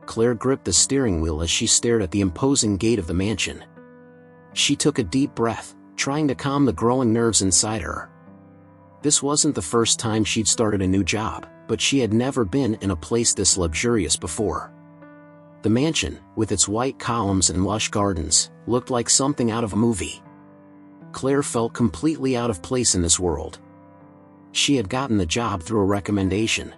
Claire gripped the steering wheel as she stared at the imposing gate of the mansion. She took a deep breath, trying to calm the growing nerves inside her. This wasn't the first time she'd started a new job, but she had never been in a place this luxurious before. The mansion, with its white columns and lush gardens, looked like something out of a movie. Claire felt completely out of place in this world. She had gotten the job through a recommendation.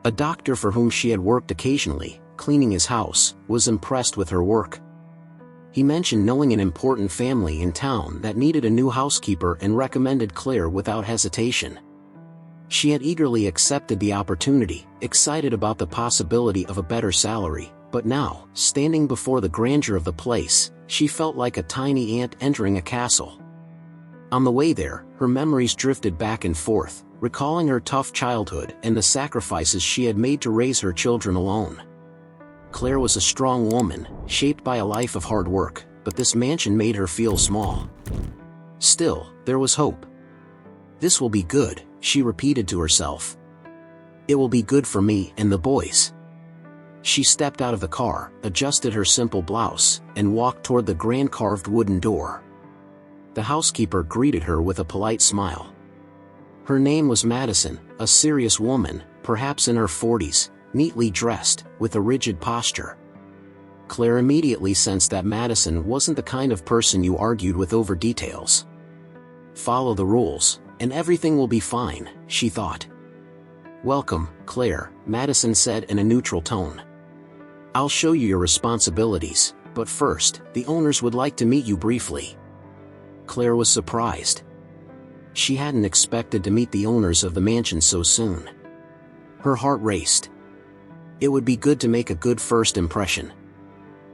A doctor for whom she had worked occasionally, cleaning his house, was impressed with her work. He mentioned knowing an important family in town that needed a new housekeeper and recommended Claire without hesitation. She had eagerly accepted the opportunity, excited about the possibility of a better salary, but now, standing before the grandeur of the place, she felt like a tiny ant entering a castle. On the way there, her memories drifted back and forth, recalling her tough childhood and the sacrifices she had made to raise her children alone. Claire was a strong woman, shaped by a life of hard work, but this mansion made her feel small. Still, there was hope. "This will be good," she repeated to herself. "It will be good for me and the boys." She stepped out of the car, adjusted her simple blouse, and walked toward the grand carved wooden door. The housekeeper greeted her with a polite smile. Her name was Madison, a serious woman, perhaps in her 40s, neatly dressed, with a rigid posture. Claire immediately sensed that Madison wasn't the kind of person you argued with over details. Follow the rules, and everything will be fine, she thought. "Welcome, Claire," Madison said in a neutral tone. "I'll show you your responsibilities, but first, the owners would like to meet you briefly." Claire was surprised. She hadn't expected to meet the owners of the mansion so soon. Her heart raced. It would be good to make a good first impression.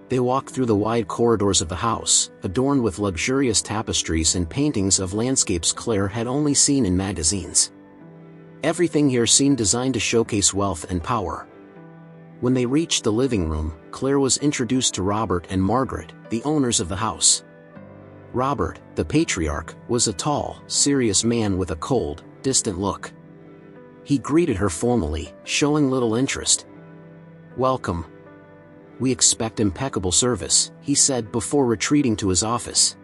They walked through the wide corridors of the house, adorned with luxurious tapestries and paintings of landscapes Claire had only seen in magazines. Everything here seemed designed to showcase wealth and power. When they reached the living room, Claire was introduced to Robert and Margaret, the owners of the house. Robert, the patriarch, was a tall, serious man with a cold, distant look. He greeted her formally, showing little interest. "Welcome. We expect impeccable service," he said before retreating to his office.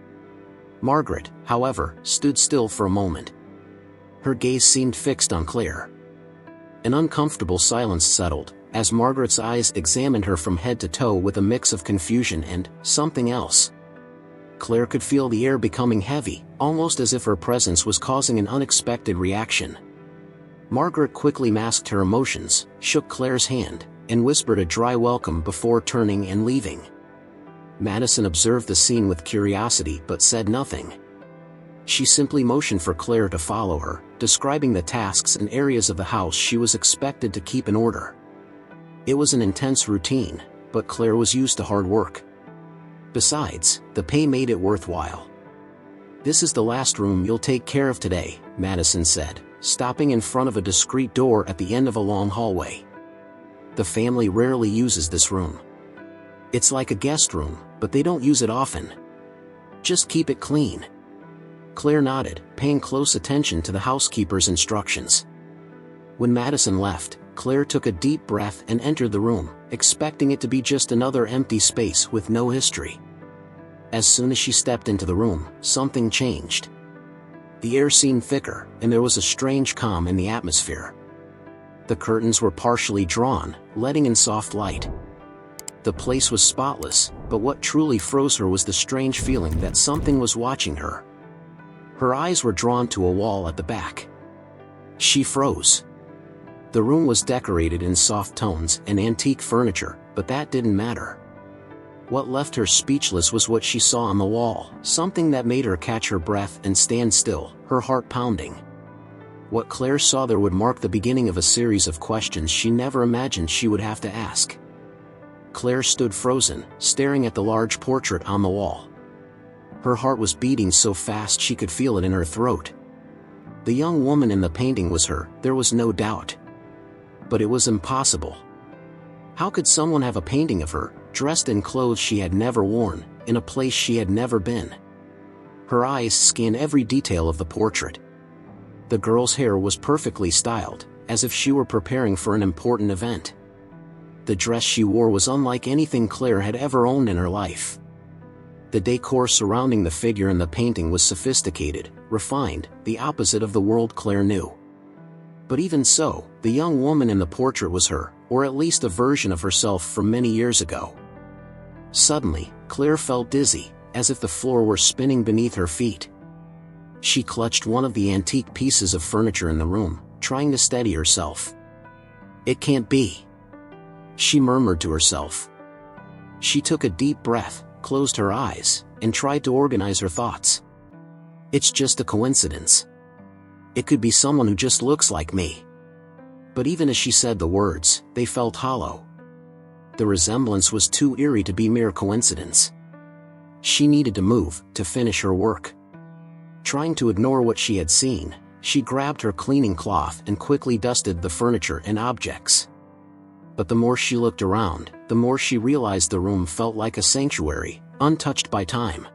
Margaret, however, stood still for a moment. Her gaze seemed fixed on Claire. An uncomfortable silence settled, as Margaret's eyes examined her from head to toe with a mix of confusion and something else. Claire could feel the air becoming heavy, almost as if her presence was causing an unexpected reaction. Margaret quickly masked her emotions, shook Claire's hand, and whispered a dry welcome before turning and leaving. Madison observed the scene with curiosity but said nothing. She simply motioned for Claire to follow her, describing the tasks and areas of the house she was expected to keep in order. It was an intense routine, but Claire was used to hard work. Besides, the pay made it worthwhile. "This is the last room you'll take care of today," Madison said, stopping in front of a discreet door at the end of a long hallway. "The family rarely uses this room. It's like a guest room, but they don't use it often. Just keep it clean." Claire nodded, paying close attention to the housekeeper's instructions. When Madison left, Claire took a deep breath and entered the room, expecting it to be just another empty space with no history. As soon as she stepped into the room, something changed. The air seemed thicker, and there was a strange calm in the atmosphere. The curtains were partially drawn, letting in soft light. The place was spotless, but what truly froze her was the strange feeling that something was watching her. Her eyes were drawn to a wall at the back. She froze. The room was decorated in soft tones and antique furniture, but that didn't matter. What left her speechless was what she saw on the wall, something that made her catch her breath and stand still, her heart pounding. What Claire saw there would mark the beginning of a series of questions she never imagined she would have to ask. Claire stood frozen, staring at the large portrait on the wall. Her heart was beating so fast she could feel it in her throat. The young woman in the painting was her, there was no doubt. But it was impossible. How could someone have a painting of her, dressed in clothes she had never worn, in a place she had never been? Her eyes scanned every detail of the portrait. The girl's hair was perfectly styled, as if she were preparing for an important event. The dress she wore was unlike anything Claire had ever owned in her life. The decor surrounding the figure in the painting was sophisticated, refined, the opposite of the world Claire knew. But even so, the young woman in the portrait was her, or at least a version of herself from many years ago. Suddenly, Claire felt dizzy, as if the floor were spinning beneath her feet. She clutched one of the antique pieces of furniture in the room, trying to steady herself. "It can't be," she murmured to herself. She took a deep breath, closed her eyes, and tried to organize her thoughts. "It's just a coincidence. It could be someone who just looks like me." But even as she said the words, they felt hollow. The resemblance was too eerie to be mere coincidence. She needed to move, to finish her work. Trying to ignore what she had seen, she grabbed her cleaning cloth and quickly dusted the furniture and objects. But the more she looked around, the more she realized the room felt like a sanctuary, untouched by time.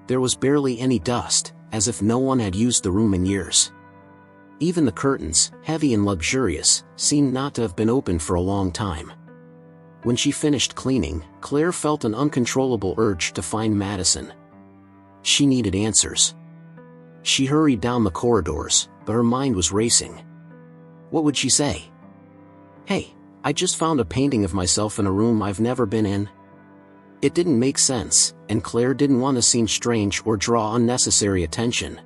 There was barely any dust, as if no one had used the room in years. Even the curtains, heavy and luxurious, seemed not to have been opened for a long time. When she finished cleaning, Claire felt an uncontrollable urge to find Madison. She needed answers. She hurried down the corridors, but her mind was racing. What would she say? "Hey, I just found a painting of myself in a room I've never been in." It didn't make sense, and Claire didn't want to seem strange or draw unnecessary attention.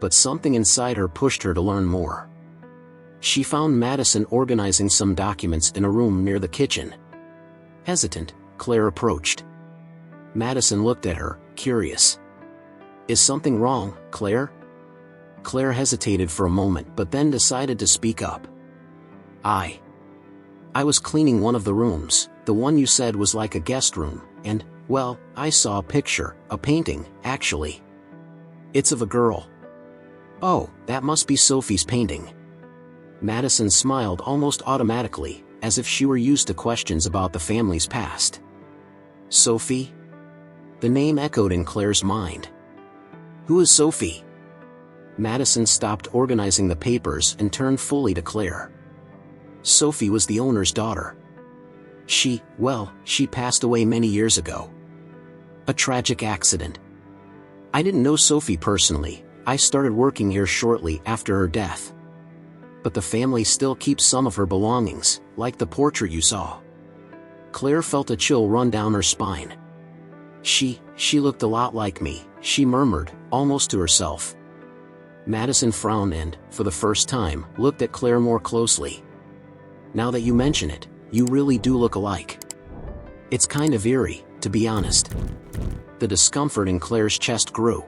But something inside her pushed her to learn more. She found Madison organizing some documents in a room near the kitchen. Hesitant, Claire approached. Madison looked at her, curious. "Is something wrong, Claire?" Claire hesitated for a moment but then decided to speak up. I was cleaning one of the rooms, the one you said was like a guest room, and, well, I saw a picture, a painting, actually. It's of a girl." "Oh, that must be Sophie's painting." Madison smiled almost automatically, as if she were used to questions about the family's past. "Sophie?" The name echoed in Claire's mind. "Who is Sophie?" Madison stopped organizing the papers and turned fully to Claire. Sophie was the owner's daughter. She passed away many years ago. A tragic accident. I didn't know Sophie personally, I started working here shortly after her death. But the family still keeps some of her belongings, like the portrait you saw. Claire felt a chill run down her spine. She looked a lot like me," she murmured, almost to herself. Madison frowned and, for the first time, looked at Claire more closely. "Now that you mention it, you really do look alike. It's kind of eerie, to be honest." The discomfort in Claire's chest grew.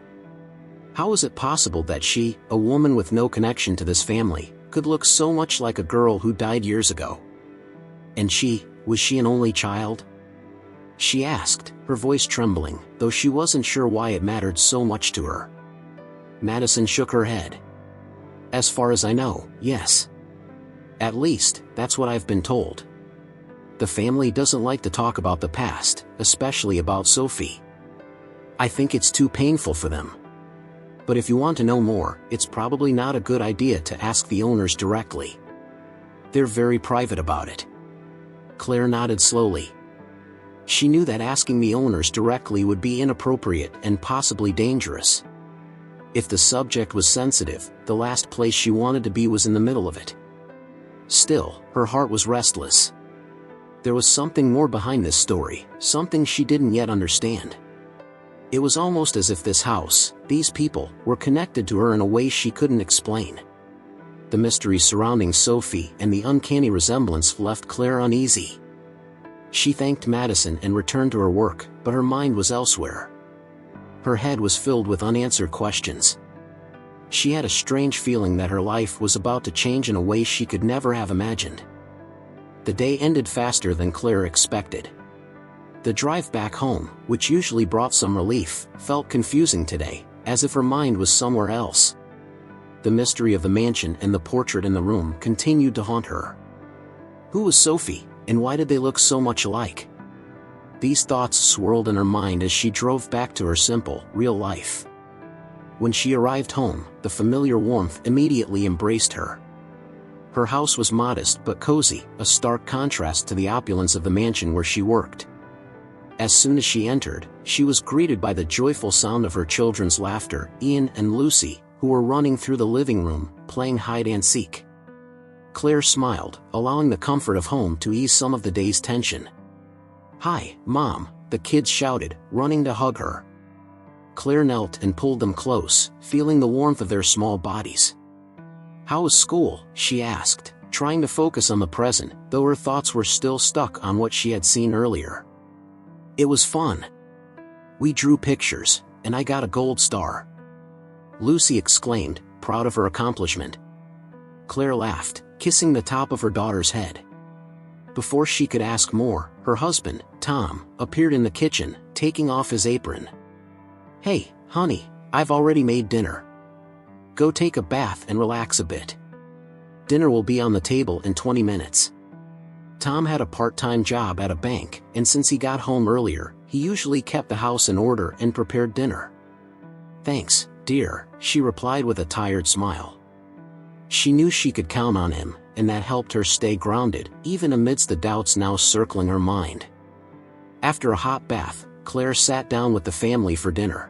How was it possible that she, a woman with no connection to this family, could look so much like a girl who died years ago? And was she an only child? She asked, her voice trembling, though she wasn't sure why it mattered so much to her. Madison shook her head. "As far as I know, yes. At least, that's what I've been told. The family doesn't like to talk about the past, especially about Sophie. I think it's too painful for them. But if you want to know more, it's probably not a good idea to ask the owners directly. They're very private about it." Claire nodded slowly. She knew that asking the owners directly would be inappropriate and possibly dangerous. If the subject was sensitive, the last place she wanted to be was in the middle of it. Still, her heart was restless. There was something more behind this story, something she didn't yet understand. It was almost as if this house, these people, were connected to her in a way she couldn't explain. The mystery surrounding Sophie and the uncanny resemblance left Claire uneasy. She thanked Madison and returned to her work, but her mind was elsewhere. Her head was filled with unanswered questions. She had a strange feeling that her life was about to change in a way she could never have imagined. The day ended faster than Claire expected. The drive back home, which usually brought some relief, felt confusing today, as if her mind was somewhere else. The mystery of the mansion and the portrait in the room continued to haunt her. Who was Sophie, and why did they look so much alike? These thoughts swirled in her mind as she drove back to her simple, real life. When she arrived home, the familiar warmth immediately embraced her. Her house was modest but cozy, a stark contrast to the opulence of the mansion where she worked. As soon as she entered, she was greeted by the joyful sound of her children's laughter, Ian and Lucy, who were running through the living room, playing hide-and-seek. Claire smiled, allowing the comfort of home to ease some of the day's tension. "Hi, Mom," the kids shouted, running to hug her. Claire knelt and pulled them close, feeling the warmth of their small bodies. "How was school?" she asked, trying to focus on the present, though her thoughts were still stuck on what she had seen earlier. "It was fun. We drew pictures, and I got a gold star," Lucy exclaimed, proud of her accomplishment. Claire laughed, kissing the top of her daughter's head. Before she could ask more, her husband, Tom, appeared in the kitchen, taking off his apron. "Hey, honey, I've already made dinner. Go take a bath and relax a bit. Dinner will be on the table in 20 minutes. Tom had a part-time job at a bank, and since he got home earlier, he usually kept the house in order and prepared dinner." "Thanks, dear," she replied with a tired smile. She knew she could count on him, and that helped her stay grounded, even amidst the doubts now circling her mind. After a hot bath, Claire sat down with the family for dinner.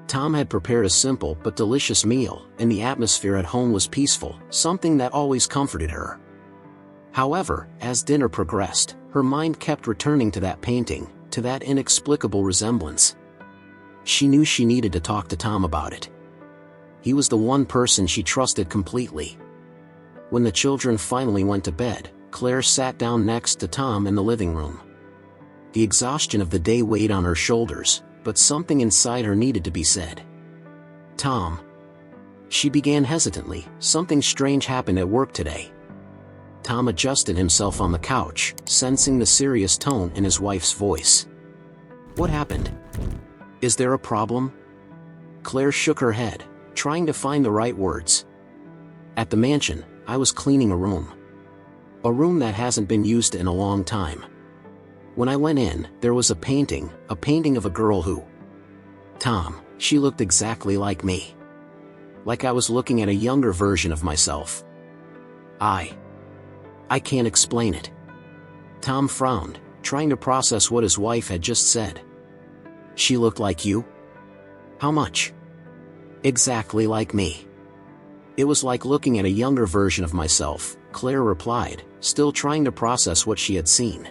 Tom had prepared a simple but delicious meal, and the atmosphere at home was peaceful, something that always comforted her. However, as dinner progressed, her mind kept returning to that painting, to that inexplicable resemblance. She knew she needed to talk to Tom about it. He was the one person she trusted completely. When the children finally went to bed, Claire sat down next to Tom in the living room. The exhaustion of the day weighed on her shoulders, but something inside her needed to be said. "Tom," she began hesitantly, "something strange happened at work today." Tom adjusted himself on the couch, sensing the serious tone in his wife's voice. "What happened? Is there a problem?" Claire shook her head, trying to find the right words. "At the mansion, I was cleaning a room. A room that hasn't been used in a long time. When I went in, there was a painting of a girl who... Tom, she looked exactly like me. Like I was looking at a younger version of myself. I can't explain it." Tom frowned, trying to process what his wife had just said. "She looked like you? How much?" "Exactly like me. It was like looking at a younger version of myself," Claire replied, still trying to process what she had seen.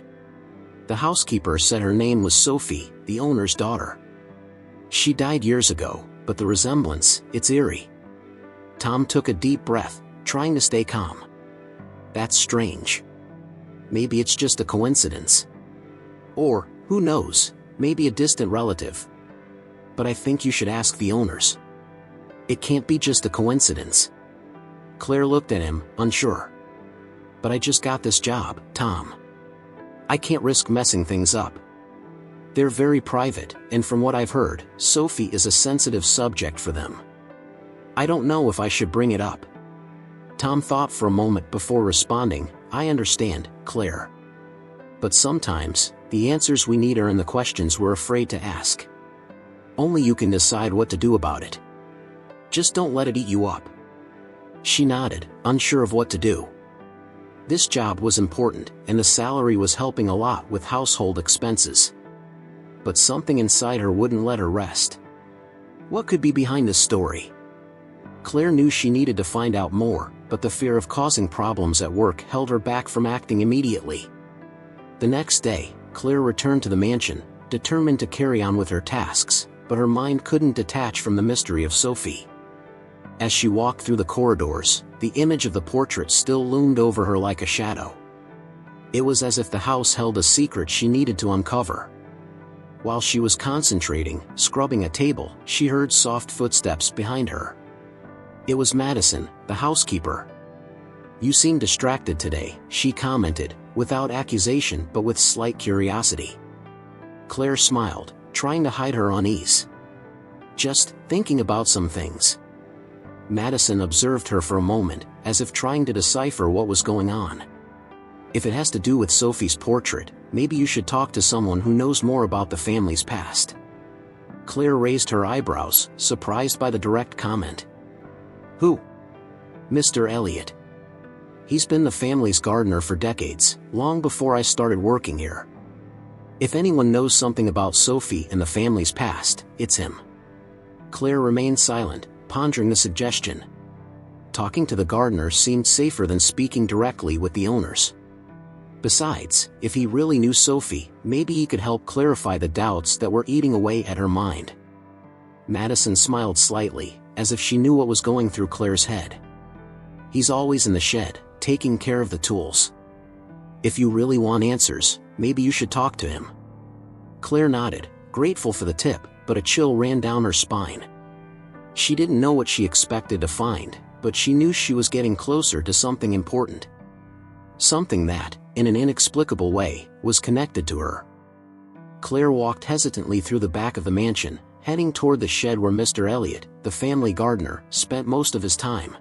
"The housekeeper said her name was Sophie, the owner's daughter. She died years ago, but the resemblance, it's eerie." Tom took a deep breath, trying to stay calm. "That's strange. Maybe it's just a coincidence. Or, who knows, maybe a distant relative. But I think you should ask the owners. It can't be just a coincidence." Claire looked at him, unsure. "But I just got this job, Tom. I can't risk messing things up. They're very private, and from what I've heard, Sophie is a sensitive subject for them. I don't know if I should bring it up." Tom thought for a moment before responding, "I understand, Claire. But sometimes, the answers we need are in the questions we're afraid to ask. Only you can decide what to do about it. Just don't let it eat you up." She nodded, unsure of what to do. This job was important, and the salary was helping a lot with household expenses. But something inside her wouldn't let her rest. What could be behind this story? Claire knew she needed to find out more, but the fear of causing problems at work held her back from acting immediately. The next day, Claire returned to the mansion, determined to carry on with her tasks, but her mind couldn't detach from the mystery of Sophie. As she walked through the corridors, the image of the portrait still loomed over her like a shadow. It was as if the house held a secret she needed to uncover. While she was concentrating, scrubbing a table, she heard soft footsteps behind her. It was Madison, the housekeeper. "You seem distracted today," she commented, without accusation but with slight curiosity. Claire smiled, trying to hide her unease. "Just thinking about some things." Madison observed her for a moment, as if trying to decipher what was going on. "If it has to do with Sophie's portrait, maybe you should talk to someone who knows more about the family's past." Claire raised her eyebrows, surprised by the direct comment. "Who?" "Mr. Elliot. He's been the family's gardener for decades, long before I started working here. If anyone knows something about Sophie and the family's past, it's him." Claire remained silent, pondering the suggestion. Talking to the gardener seemed safer than speaking directly with the owners. Besides, if he really knew Sophie, maybe he could help clarify the doubts that were eating away at her mind. Madison smiled slightly, as if she knew what was going through Claire's head. "He's always in the shed, taking care of the tools. If you really want answers, maybe you should talk to him." Claire nodded, grateful for the tip, but a chill ran down her spine. She didn't know what she expected to find, but she knew she was getting closer to something important. Something that, in an inexplicable way, was connected to her. Claire walked hesitantly through the back of the mansion, heading toward the shed where Mr. Elliot, the family gardener, spent most of his time.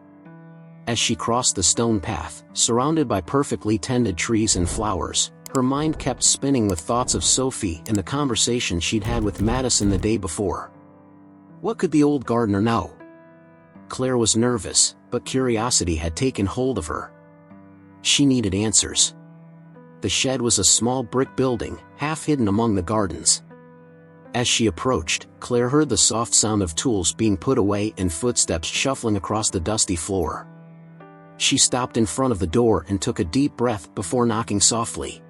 As she crossed the stone path, surrounded by perfectly tended trees and flowers, her mind kept spinning with thoughts of Sophie and the conversation she'd had with Madison the day before. What could the old gardener know? Claire was nervous, but curiosity had taken hold of her. She needed answers. The shed was a small brick building, half hidden among the gardens. As she approached, Claire heard the soft sound of tools being put away and footsteps shuffling across the dusty floor. She stopped in front of the door and took a deep breath before knocking softly.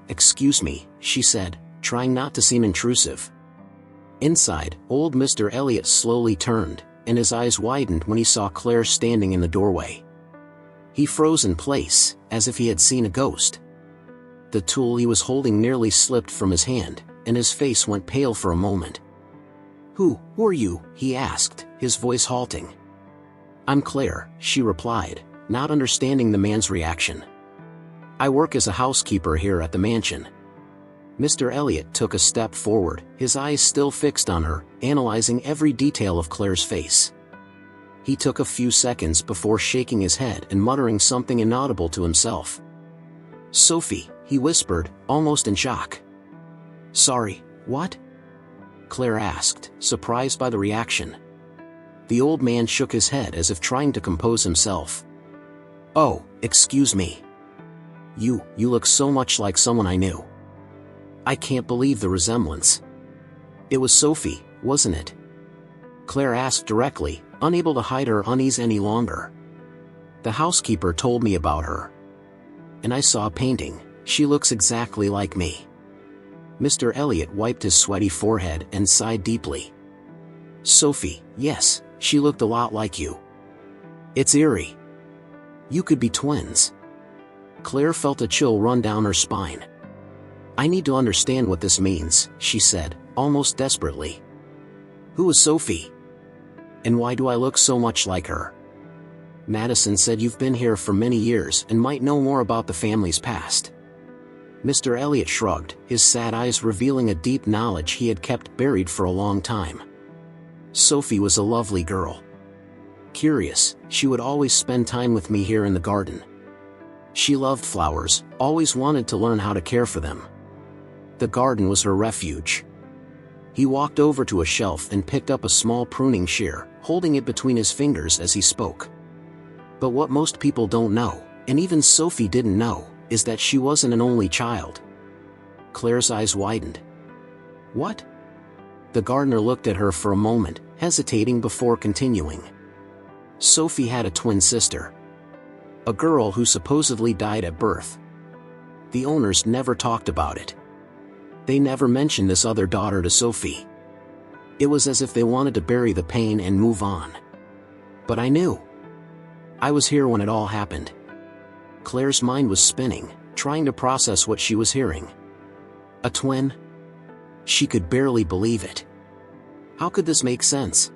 Excuse me," she said, trying not to seem intrusive. Inside, old Mr. Elliot slowly turned, and his eyes widened when he saw Claire standing in the doorway. He froze in place, as if he had seen a ghost. The tool he was holding nearly slipped from his hand, and his face went pale for a moment. Who are you?" he asked, his voice halting. "I'm Claire," she replied, not understanding the man's reaction. "I work as a housekeeper here at the mansion." Mr. Elliot took a step forward, his eyes still fixed on her, analyzing every detail of Claire's face. He took a few seconds before shaking his head and muttering something inaudible to himself. "Sophie," he whispered, almost in shock. "Sorry, what?" Claire asked, surprised by the reaction. The old man shook his head as if trying to compose himself. "Oh, excuse me. You look so much like someone I knew. I can't believe the resemblance." "It was Sophie, wasn't it?" Claire asked directly, unable to hide her unease any longer. "The housekeeper told me about her. And I saw a painting. She looks exactly like me." Mr. Elliot wiped his sweaty forehead and sighed deeply. "Sophie, yes, she looked a lot like you. It's eerie. You could be twins." Claire felt a chill run down her spine. "I need to understand what this means," she said, almost desperately. "Who is Sophie? And why do I look so much like her?" "Madison said you've been here for many years and might know more about the family's past." Mr. Elliot shrugged, his sad eyes revealing a deep knowledge he had kept buried for a long time. "Sophie was a lovely girl. Curious, she would always spend time with me here in the garden. She loved flowers, always wanted to learn how to care for them. The garden was her refuge." He walked over to a shelf and picked up a small pruning shear, holding it between his fingers as he spoke. But what most people don't know, and even Sophie didn't know, is that she wasn't an only child. Claire's eyes widened. "What?" The gardener looked at her for a moment, hesitating before continuing. "Sophie had a twin sister. A girl who supposedly died at birth. The owners never talked about it. They never mentioned this other daughter to Sophie. It was as if they wanted to bury the pain and move on. But I knew. I was here when it all happened." Claire's mind was spinning, trying to process what she was hearing. A twin? She could barely believe it. How could this make sense?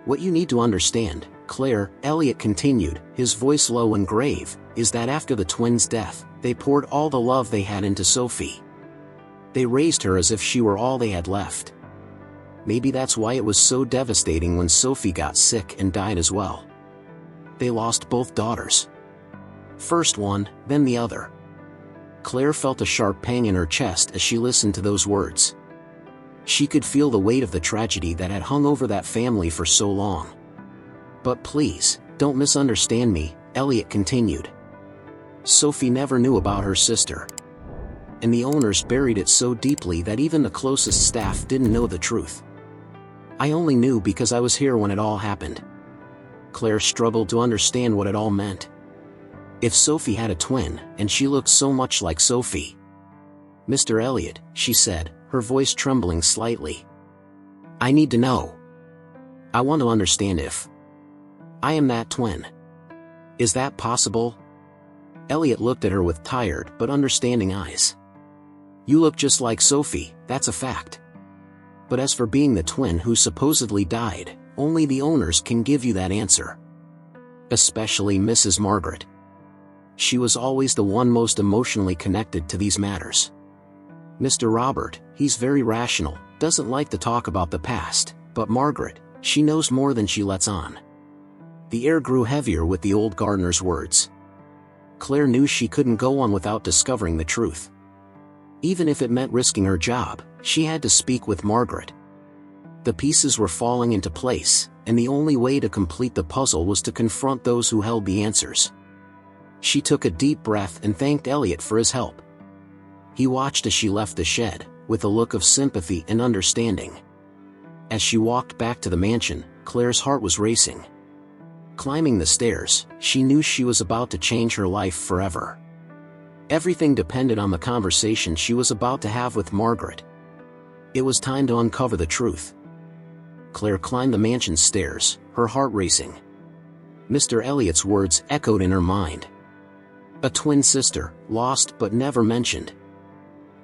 "What you need to understand," Claire, Elliot continued, his voice low and grave, "is that after the twins' death, they poured all the love they had into Sophie. They raised her as if she were all they had left. Maybe that's why it was so devastating when Sophie got sick and died as well. They lost both daughters. First one, then the other." Claire felt a sharp pang in her chest as she listened to those words. She could feel the weight of the tragedy that had hung over that family for so long. "But please, don't misunderstand me," Elliot continued. Sophie never knew about her sister. And the owners buried it so deeply that even the closest staff didn't know the truth. I only knew because I was here when it all happened. Claire struggled to understand what it all meant. If Sophie had a twin, and she looked so much like Sophie. Mr. Elliot, she said, her voice trembling slightly. I need to know. I want to understand if I am that twin. Is that possible? Elliot looked at her with tired but understanding eyes. You look just like Sophie, that's a fact. But as for being the twin who supposedly died, only the owners can give you that answer. Especially Mrs. Margaret. She was always the one most emotionally connected to these matters. Mr. Robert, he's very rational, doesn't like to talk about the past, but Margaret, she knows more than she lets on. The air grew heavier with the old gardener's words. Claire knew she couldn't go on without discovering the truth. Even if it meant risking her job, she had to speak with Margaret. The pieces were falling into place, and the only way to complete the puzzle was to confront those who held the answers. She took a deep breath and thanked Elliot for his help. He watched as she left the shed, with a look of sympathy and understanding. As she walked back to the mansion, Claire's heart was racing. Climbing the stairs, she knew she was about to change her life forever. Everything depended on the conversation she was about to have with Margaret. It was time to uncover the truth. Claire climbed the mansion's stairs, her heart racing. Mr. Elliot's words echoed in her mind. A twin sister, lost but never mentioned.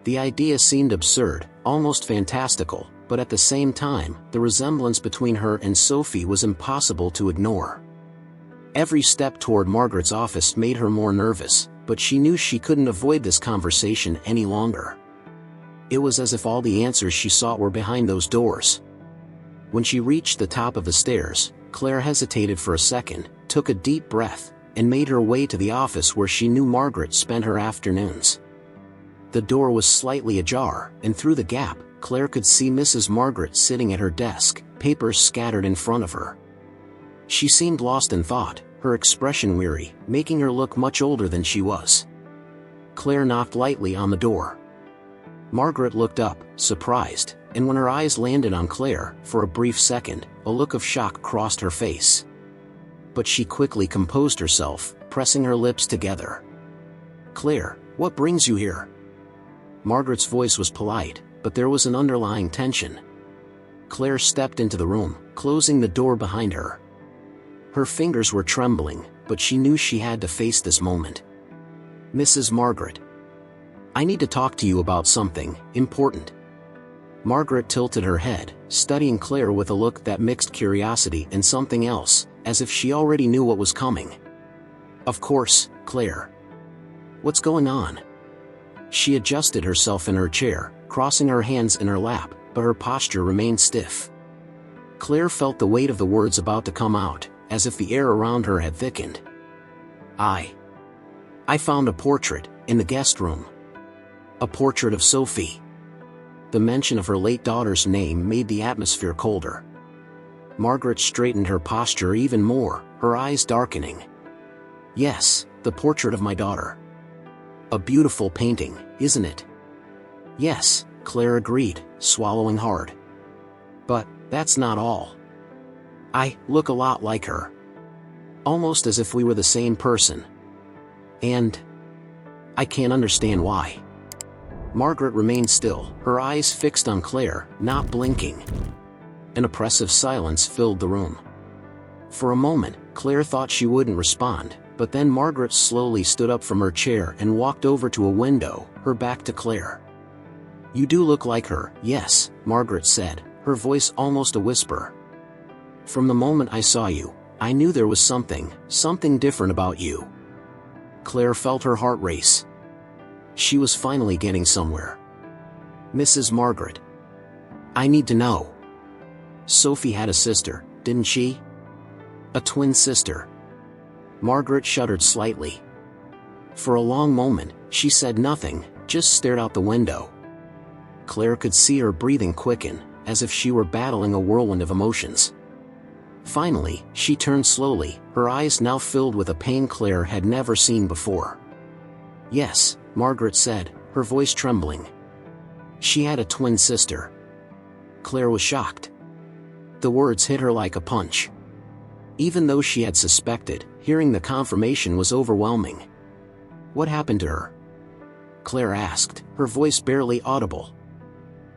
The idea seemed absurd, almost fantastical, but at the same time, the resemblance between her and Sophie was impossible to ignore. Every step toward Margaret's office made her more nervous, but she knew she couldn't avoid this conversation any longer. It was as if all the answers she sought were behind those doors. When she reached the top of the stairs, Claire hesitated for a second, took a deep breath, and made her way to the office where she knew Margaret spent her afternoons. The door was slightly ajar, and through the gap, Claire could see Mrs. Margaret sitting at her desk, papers scattered in front of her. She seemed lost in thought, her expression weary, making her look much older than she was. Claire knocked lightly on the door. Margaret looked up, surprised, and when her eyes landed on Claire, for a brief second, a look of shock crossed her face. But she quickly composed herself, pressing her lips together. Claire, what brings you here? Margaret's voice was polite, but there was an underlying tension. Claire stepped into the room, closing the door behind her. Her fingers were trembling, but she knew she had to face this moment. Mrs. Margaret. I need to talk to you about something important. Margaret tilted her head, studying Claire with a look that mixed curiosity and something else, as if she already knew what was coming. Of course, Claire. What's going on? She adjusted herself in her chair, crossing her hands in her lap, but her posture remained stiff. Claire felt the weight of the words about to come out, as if the air around her had thickened. I found a portrait, in the guest room. A portrait of Sophie. The mention of her late daughter's name made the atmosphere colder. Margaret straightened her posture even more, her eyes darkening. Yes, the portrait of my daughter. A beautiful painting, isn't it? Yes, Claire agreed, swallowing hard. But that's not all. I look a lot like her. Almost as if we were the same person. And I can't understand why. Margaret remained still, her eyes fixed on Claire, not blinking. An oppressive silence filled the room. For a moment, Claire thought she wouldn't respond, but then Margaret slowly stood up from her chair and walked over to a window, her back to Claire. You do look like her, yes, Margaret said, her voice almost a whisper. From the moment I saw you, I knew there was something different about you. Claire felt her heart race. She was finally getting somewhere. Mrs. Margaret. I need to know. Sophie had a sister, didn't she? A twin sister. Margaret shuddered slightly. For a long moment, she said nothing, just stared out the window. Claire could see her breathing quicken, as if she were battling a whirlwind of emotions. Finally, she turned slowly, her eyes now filled with a pain Claire had never seen before. "Yes," Margaret said, her voice trembling. "She had a twin sister." Claire was shocked. The words hit her like a punch. Even though she had suspected, hearing the confirmation was overwhelming. "What happened to her?" Claire asked, her voice barely audible.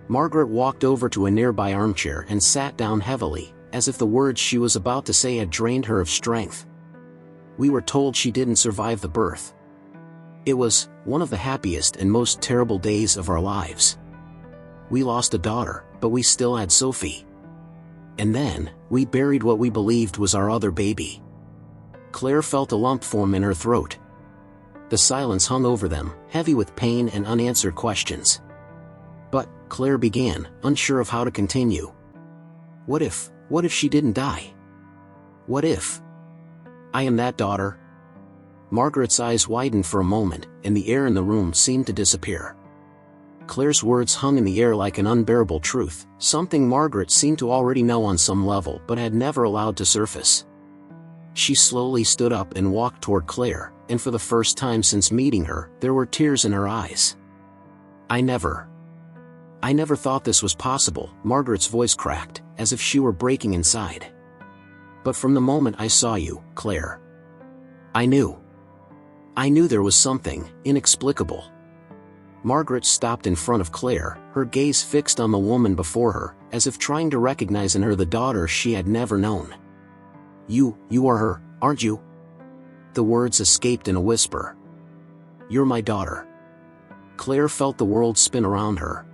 Margaret walked over to a nearby armchair and sat down heavily, as if the words she was about to say had drained her of strength. "We were told she didn't survive the birth. It was one of the happiest and most terrible days of our lives. We lost a daughter, but we still had Sophie. And then, we buried what we believed was our other baby." Claire felt a lump form in her throat. The silence hung over them, heavy with pain and unanswered questions. "But," Claire began, unsure of how to continue. What if she didn't die? What if I am that daughter?" Margaret's eyes widened for a moment, and the air in the room seemed to disappear. Claire's words hung in the air like an unbearable truth, something Margaret seemed to already know on some level but had never allowed to surface. She slowly stood up and walked toward Claire, and for the first time since meeting her, there were tears in her eyes. I never thought this was possible," Margaret's voice cracked, as if she were breaking inside. "But from the moment I saw you, Claire, I knew there was something inexplicable." Margaret stopped in front of Claire, her gaze fixed on the woman before her, as if trying to recognize in her the daughter she had never known. You are her, aren't you?" The words escaped in a whisper. "You're my daughter." Claire felt the world spin around her.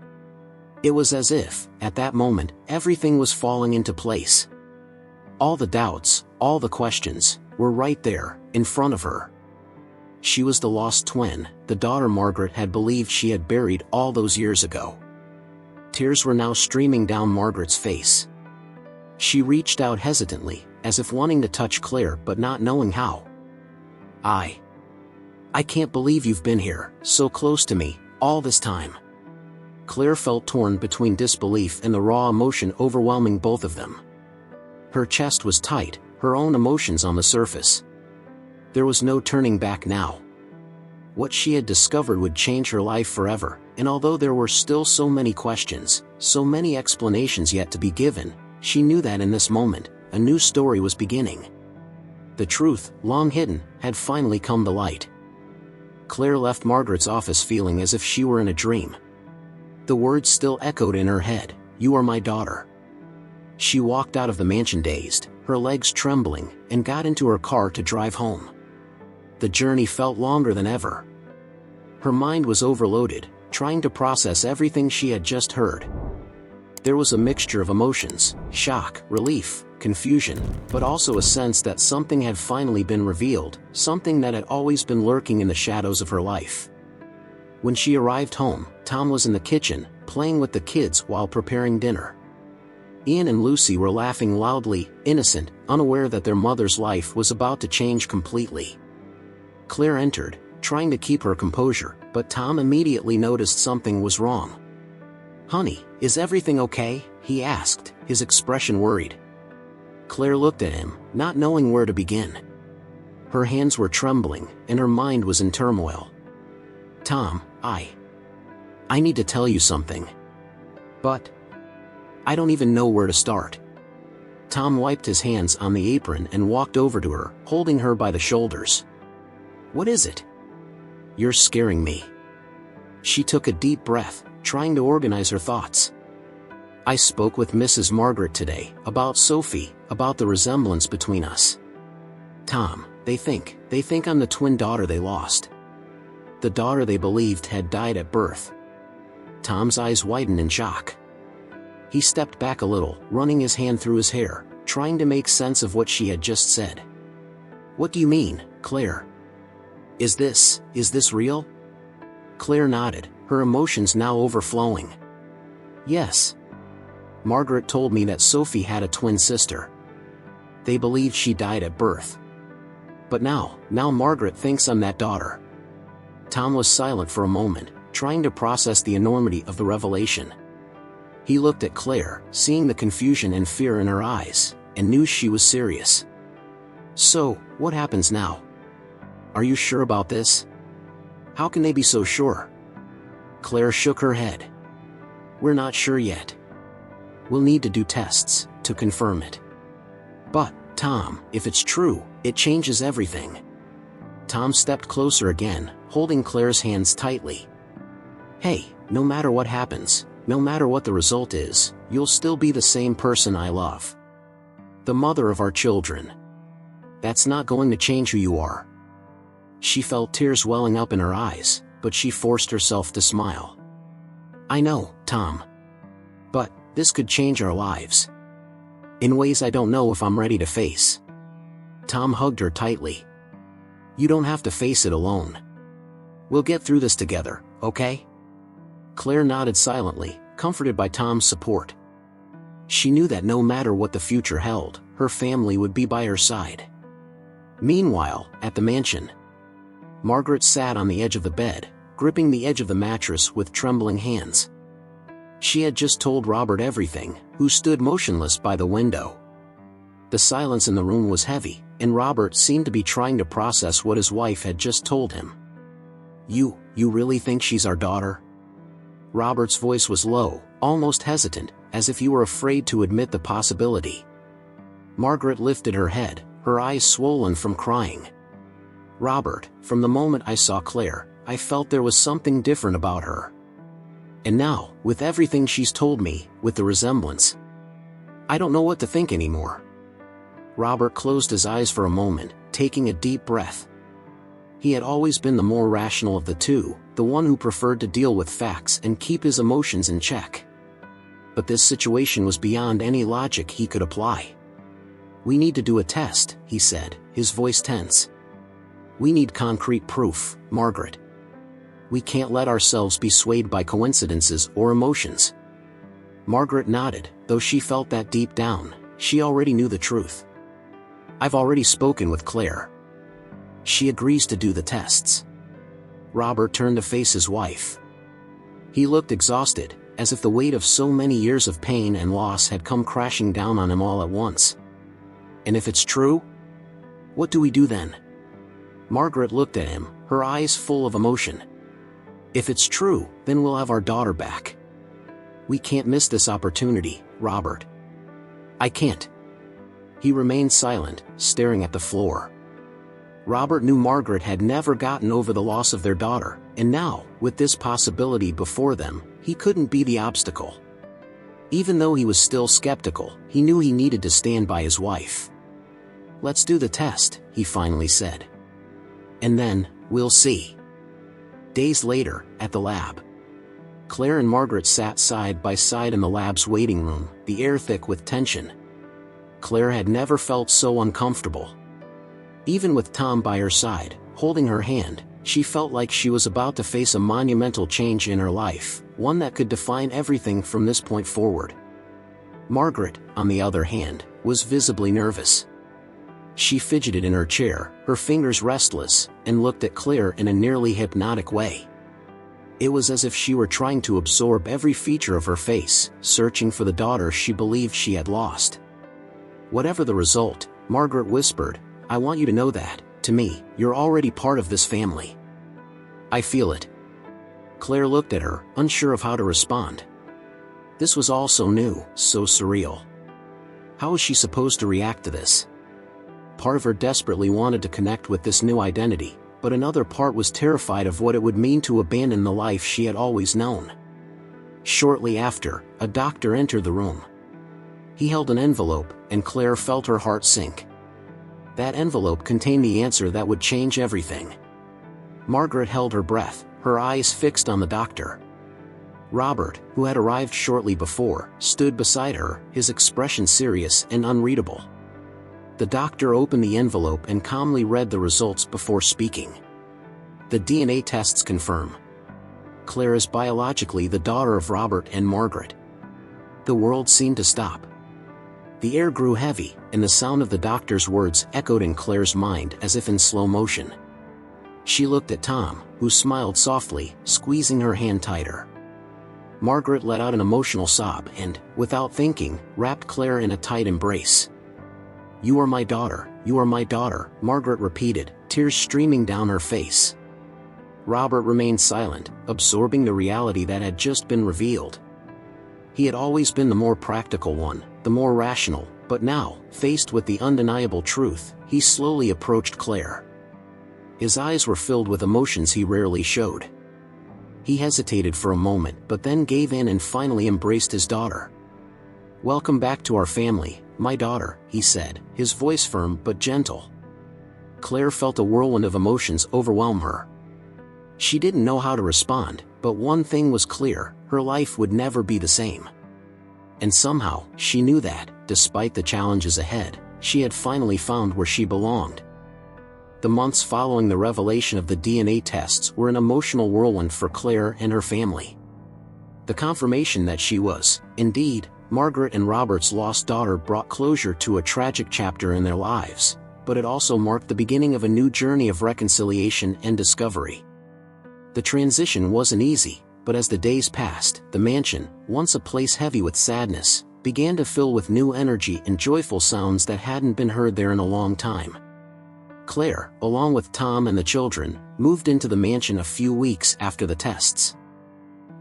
It was as if, at that moment, everything was falling into place. All the doubts, all the questions, were right there, in front of her. She was the lost twin, the daughter Margaret had believed she had buried all those years ago. Tears were now streaming down Margaret's face. She reached out hesitantly, as if wanting to touch Claire but not knowing how. I can't believe you've been here, so close to me, all this time." Claire felt torn between disbelief and the raw emotion overwhelming both of them. Her chest was tight, her own emotions on the surface. There was no turning back now. What she had discovered would change her life forever, and although there were still so many questions, so many explanations yet to be given, she knew that in this moment, a new story was beginning. The truth, long hidden, had finally come to light. Claire left Margaret's office feeling as if she were in a dream. The words still echoed in her head, "You are my daughter." She walked out of the mansion dazed, her legs trembling, and got into her car to drive home. The journey felt longer than ever. Her mind was overloaded, trying to process everything she had just heard. There was a mixture of emotions, shock, relief, confusion, but also a sense that something had finally been revealed, something that had always been lurking in the shadows of her life. When she arrived home, Tom was in the kitchen, playing with the kids while preparing dinner. Ian and Lucy were laughing loudly, innocent, unaware that their mother's life was about to change completely. Claire entered, trying to keep her composure, but Tom immediately noticed something was wrong. "Honey, is everything okay?" he asked, his expression worried. Claire looked at him, not knowing where to begin. Her hands were trembling, and her mind was in turmoil. "Tom, I need to tell you something. But I don't even know where to start." Tom wiped his hands on the apron and walked over to her, holding her by the shoulders. "What is it?" "You're scaring me." She took a deep breath, trying to organize her thoughts. "I spoke with Mrs. Margaret today, about Sophie, about the resemblance between us. Tom, they think I'm the twin daughter they lost. The daughter they believed had died at birth." Tom's eyes widened in shock. He stepped back a little, running his hand through his hair, trying to make sense of what she had just said. "What do you mean, Claire? Is this real?" Claire nodded, her emotions now overflowing. "Yes. Margaret told me that Sophie had a twin sister. They believed she died at birth. But now Margaret thinks I'm that daughter." Tom was silent for a moment, trying to process the enormity of the revelation. He looked at Claire, seeing the confusion and fear in her eyes, and knew she was serious. "So, what happens now? Are you sure about this?" "How can they be so sure?" Claire shook her head. "We're not sure yet. We'll need to do tests to confirm it." "But, Tom, if it's true, it changes everything." Tom stepped closer again, holding Claire's hands tightly. "Hey, no matter what happens, no matter what the result is, you'll still be the same person I love. The mother of our children. That's not going to change who you are." She felt tears welling up in her eyes, but she forced herself to smile. "I know, Tom. But, this could change our lives. In ways I don't know if I'm ready to face." Tom hugged her tightly. "You don't have to face it alone. We'll get through this together, okay?" Claire nodded silently, comforted by Tom's support. She knew that no matter what the future held, her family would be by her side. Meanwhile, at the mansion, Margaret sat on the edge of the bed, gripping the edge of the mattress with trembling hands. She had just told Robert everything, who stood motionless by the window. The silence in the room was heavy, and Robert seemed to be trying to process what his wife had just told him. You really think she's our daughter?" Robert's voice was low, almost hesitant, as if he were afraid to admit the possibility. Margaret lifted her head, her eyes swollen from crying. "Robert, from the moment I saw Claire, I felt there was something different about her. And now, with everything she's told me, with the resemblance, I don't know what to think anymore." Robert closed his eyes for a moment, taking a deep breath. He had always been the more rational of the two, the one who preferred to deal with facts and keep his emotions in check. But this situation was beyond any logic he could apply. "We need to do a test," he said, his voice tense. "We need concrete proof, Margaret. We can't let ourselves be swayed by coincidences or emotions." Margaret nodded, though she felt that deep down, she already knew the truth. "I've already spoken with Claire. She agrees to do the tests." Robert turned to face his wife. He looked exhausted, as if the weight of so many years of pain and loss had come crashing down on him all at once. "And if it's true? What do we do then?" Margaret looked at him, her eyes full of emotion. "If it's true, then we'll have our daughter back. We can't miss this opportunity, Robert." "I can't." He remained silent, staring at the floor. Robert knew Margaret had never gotten over the loss of their daughter, and now, with this possibility before them, he couldn't be the obstacle. Even though he was still skeptical, he knew he needed to stand by his wife. "Let's do the test," he finally said. "And then, we'll see." Days later, at the lab, Claire and Margaret sat side by side in the lab's waiting room, the air thick with tension. Claire had never felt so uncomfortable. Even with Tom by her side, holding her hand, she felt like she was about to face a monumental change in her life, one that could define everything from this point forward. Margaret, on the other hand, was visibly nervous. She fidgeted in her chair, her fingers restless, and looked at Claire in a nearly hypnotic way. It was as if she were trying to absorb every feature of her face, searching for the daughter she believed she had lost. Whatever the result, Margaret whispered, "I want you to know that, to me, you're already part of this family. I feel it." Claire looked at her, unsure of how to respond. This was all so new, so surreal. How was she supposed to react to this? Part of her desperately wanted to connect with this new identity, but another part was terrified of what it would mean to abandon the life she had always known. Shortly after, a doctor entered the room. He held an envelope, and Claire felt her heart sink. That envelope contained the answer that would change everything. Margaret held her breath, her eyes fixed on the doctor. Robert, who had arrived shortly before, stood beside her, his expression serious and unreadable. The doctor opened the envelope and calmly read the results before speaking. "The DNA tests confirm. Claire is biologically the daughter of Robert and Margaret." The world seemed to stop. The air grew heavy, and the sound of the doctor's words echoed in Claire's mind as if in slow motion. She looked at Tom, who smiled softly, squeezing her hand tighter. Margaret let out an emotional sob and, without thinking, wrapped Claire in a tight embrace. "You are my daughter, you are my daughter," Margaret repeated, tears streaming down her face. Robert remained silent, absorbing the reality that had just been revealed. He had always been the more practical one, the more rational, but now, faced with the undeniable truth, he slowly approached Claire. His eyes were filled with emotions he rarely showed. He hesitated for a moment but then gave in and finally embraced his daughter. "Welcome back to our family, my daughter," he said, his voice firm but gentle. Claire felt a whirlwind of emotions overwhelm her. She didn't know how to respond, but one thing was clear: her life would never be the same. And somehow, she knew that, despite the challenges ahead, she had finally found where she belonged. The months following the revelation of the DNA tests were an emotional whirlwind for Claire and her family. The confirmation that she was, indeed, Margaret and Robert's lost daughter brought closure to a tragic chapter in their lives, but it also marked the beginning of a new journey of reconciliation and discovery. The transition wasn't easy, but as the days passed, the mansion, once a place heavy with sadness, began to fill with new energy and joyful sounds that hadn't been heard there in a long time. Claire, along with Tom and the children, moved into the mansion a few weeks after the tests.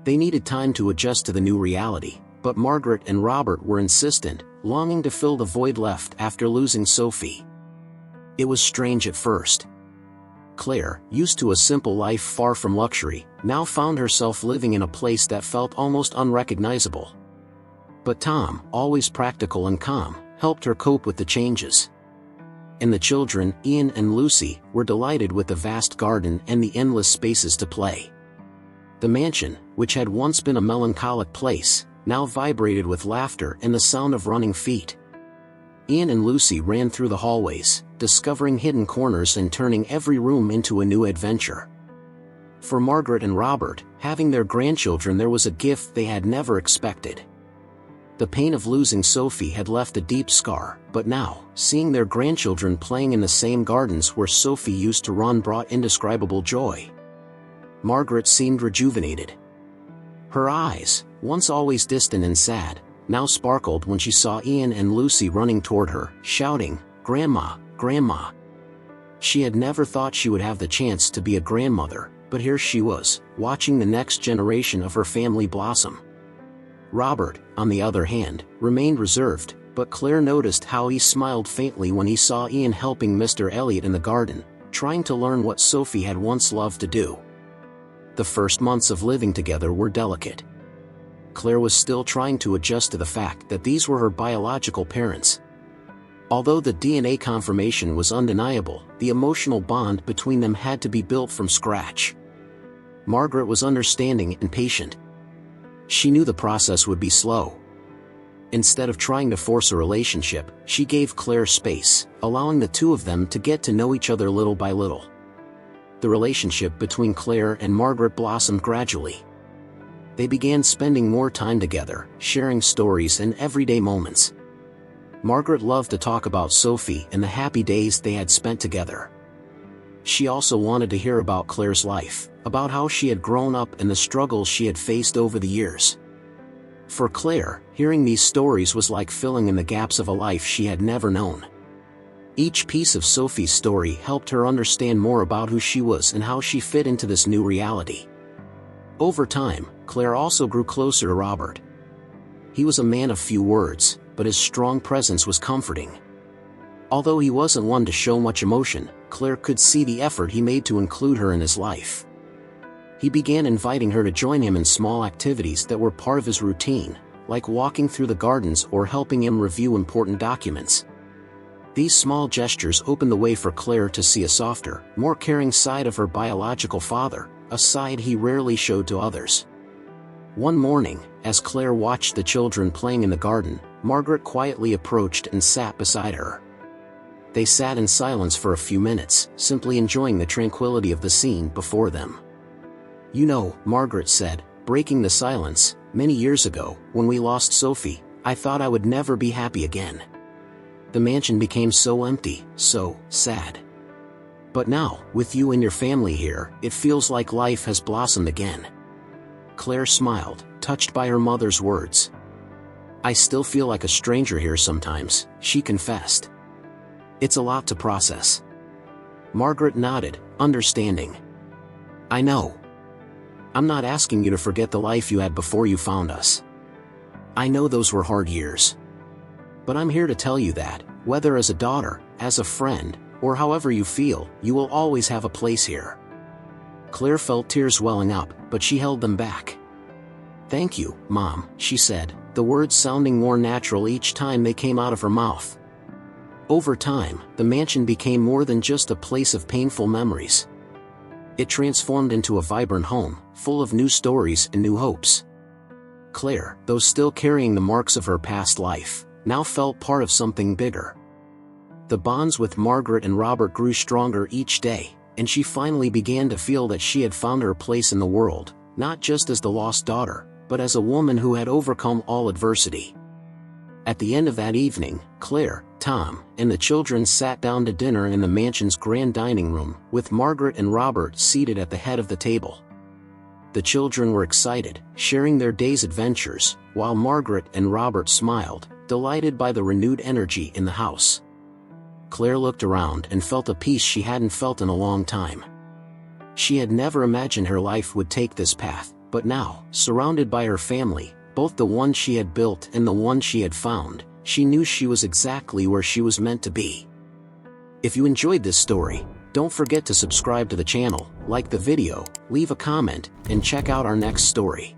They needed time to adjust to the new reality, but Margaret and Robert were insistent, longing to fill the void left after losing Sophie. It was strange at first. Claire, used to a simple life far from luxury, now found herself living in a place that felt almost unrecognizable. But Tom, always practical and calm, helped her cope with the changes. And the children, Ian and Lucy, were delighted with the vast garden and the endless spaces to play. The mansion, which had once been a melancholic place, now vibrated with laughter and the sound of running feet. Ian and Lucy ran through the hallways, discovering hidden corners and turning every room into a new adventure. For Margaret and Robert, having their grandchildren there was a gift they had never expected. The pain of losing Sophie had left a deep scar, but now, seeing their grandchildren playing in the same gardens where Sophie used to run brought indescribable joy. Margaret seemed rejuvenated. Her eyes, once always distant and sad, now sparkled when she saw Ian and Lucy running toward her, shouting, "Grandma, Grandma." She had never thought she would have the chance to be a grandmother, but here she was, watching the next generation of her family blossom. Robert, on the other hand, remained reserved, but Claire noticed how he smiled faintly when he saw Ian helping Mr. Elliot in the garden, trying to learn what Sophie had once loved to do. The first months of living together were delicate. Claire was still trying to adjust to the fact that these were her biological parents. Although the DNA confirmation was undeniable, the emotional bond between them had to be built from scratch. Margaret was understanding and patient. She knew the process would be slow. Instead of trying to force a relationship, she gave Claire space, allowing the two of them to get to know each other little by little. The relationship between Claire and Margaret blossomed gradually. They began spending more time together, sharing stories and everyday moments. Margaret loved to talk about Sophie and the happy days they had spent together. She also wanted to hear about Claire's life, about how she had grown up and the struggles she had faced over the years. For Claire, hearing these stories was like filling in the gaps of a life she had never known. Each piece of Sophie's story helped her understand more about who she was and how she fit into this new reality. Over time, Claire also grew closer to Robert. He was a man of few words, but his strong presence was comforting. Although he wasn't one to show much emotion, Claire could see the effort he made to include her in his life. He began inviting her to join him in small activities that were part of his routine, like walking through the gardens or helping him review important documents. These small gestures opened the way for Claire to see a softer, more caring side of her biological father, a side he rarely showed to others. One morning, as Claire watched the children playing in the garden, Margaret quietly approached and sat beside her. They sat in silence for a few minutes, simply enjoying the tranquility of the scene before them. "You know," Margaret said, breaking the silence, "many years ago, when we lost Sophie, I thought I would never be happy again. The mansion became so empty, so sad. But now, with you and your family here, it feels like life has blossomed again." Claire smiled, touched by her mother's words. "I still feel like a stranger here sometimes," she confessed. It's a lot to process. Margaret nodded, understanding. I know. I'm not asking you to forget the life you had before you found us. I know those were hard years. But I'm here to tell you that, whether as a daughter, as a friend, or however you feel, you will always have a place here. Claire felt tears welling up, but she held them back. Thank you, Mom, she said, the words sounding more natural each time they came out of her mouth. Over time, the mansion became more than just a place of painful memories. It transformed into a vibrant home, full of new stories and new hopes. Claire, though still carrying the marks of her past life, now felt part of something bigger. The bonds with Margaret and Robert grew stronger each day, and she finally began to feel that she had found her place in the world, not just as the lost daughter, but as a woman who had overcome all adversity. At the end of that evening, Claire, Tom, and the children sat down to dinner in the mansion's grand dining room, with Margaret and Robert seated at the head of the table. The children were excited, sharing their day's adventures, while Margaret and Robert smiled, delighted by the renewed energy in the house. Claire looked around and felt a peace she hadn't felt in a long time. She had never imagined her life would take this path, but now, surrounded by her family, both the one she had built and the one she had found, she knew she was exactly where she was meant to be. If you enjoyed this story, don't forget to subscribe to the channel, like the video, leave a comment, and check out our next story.